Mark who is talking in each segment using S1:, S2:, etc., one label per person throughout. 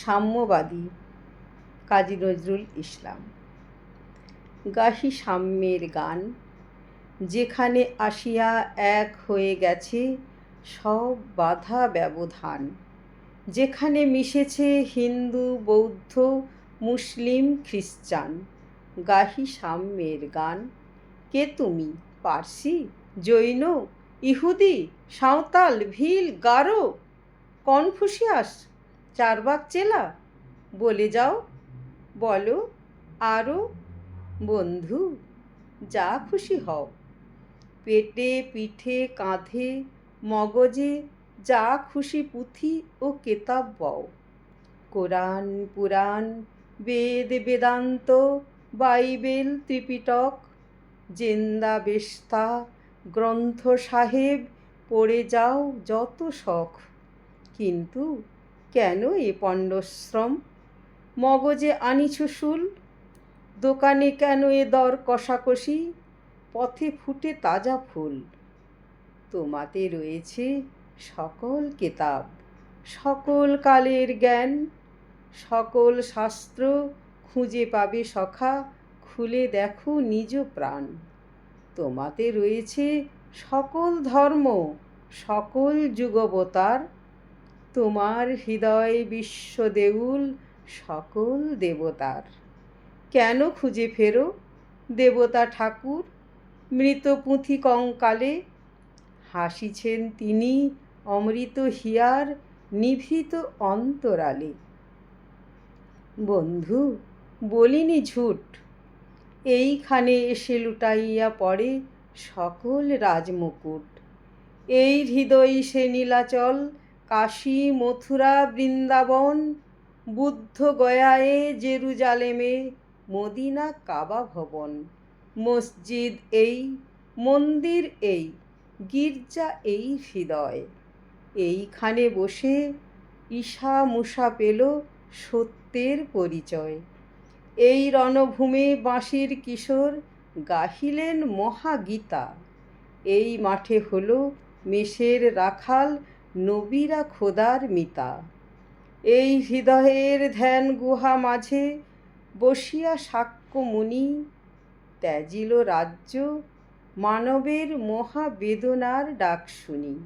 S1: সাম্যবাদী কাজী নজরুল ইসলাম। গাহি সাম্যের গান, যেখানে আসিয়া এক হয়ে গেছে সব বাধা ব্যবধান, যেখানে মিশেছে হিন্দু বৌদ্ধ মুসলিম খ্রিস্টান। গাহি সাম্যের গান। কে তুমি? পার্সি, জৈন, ইহুদি, সাঁওতাল, ভিল, গারো, কনফুসিয়াস, চারবাক চেলা? বলে যাও, বলো আরও। বন্ধু, যা খুশি হও। পেটে পিঠে কাঁধে মগজে যা খুশি পুঁথি ও কেতাব বও। কোরআন পুরাণ বেদ বেদান্ত বাইবেল ত্রিপিটক জেন্দা বেস্তা গ্রন্থ সাহেব পড়ে যাও যত শখ। কিন্তু কেন এ পণ্ডশ্রম? মগজে আনিছ শুল, দোকানে কেন এ দর কষাকষি? পথে ফুটে তাজা ফুল। তোমাতে রয়েছে সকল কেতাব, সকল কালের জ্ঞান, সকল শাস্ত্র খুঁজে পাবে সখা, খুলে দেখো নিজ প্রাণ। তোমাতে রয়েছে সকল ধর্ম, সকল যুগবতার, তোমার হৃদয় বিশ্ব দেউল সকল দেবতার। কেন খুঁজে ফেরো দেবতা ঠাকুর? মৃত পুঁথি কঙ্কালে হাসিছেন তিনি অমৃত হিয়ার নিভৃত অন্তরালে। বন্ধু, বলিনি ঝুট, এইখানে এসে লুটাইয়া পড়ে সকল রাজমুকুট। এই হৃদয় সে নীলাচল, কাশী মথুরা বৃন্দাবন, বুদ্ধ গয়ায়ে জেরুজালেমে, মদিনা কাবা ভবন। মসজিদ এই, মন্দির এই, গির্জা এই হৃদয়। এইখানে বসে ঈশা মুসা পেল সত্যের পরিচয়। এই রণভূমে বাঁশির কিশোর গাহিলেন মহাগীতা। এই মাঠে হলো মেষের রাখাল নবীরা খোদার মিতা। এই হৃদয়ের ধ্যান গুহা মাঝে বসিয়া শাক্যমুনি ত্যাজিল রাজ্য, মানবের মহাবেদনার ডাক শুনি।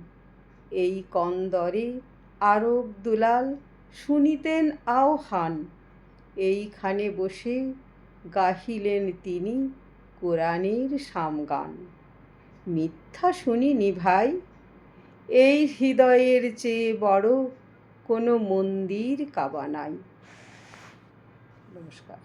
S1: এই কন্দরে আরব দুলাল শুনিতেন আহ্বান, এইখানে বসে গাহিলেন তিনি কোরআনের সামগান। মিথ্যা শুনিনি ভাই, এই হৃদয়ের চেয়ে বড় কোনো মন্দির কাবা নাই। নমস্কার।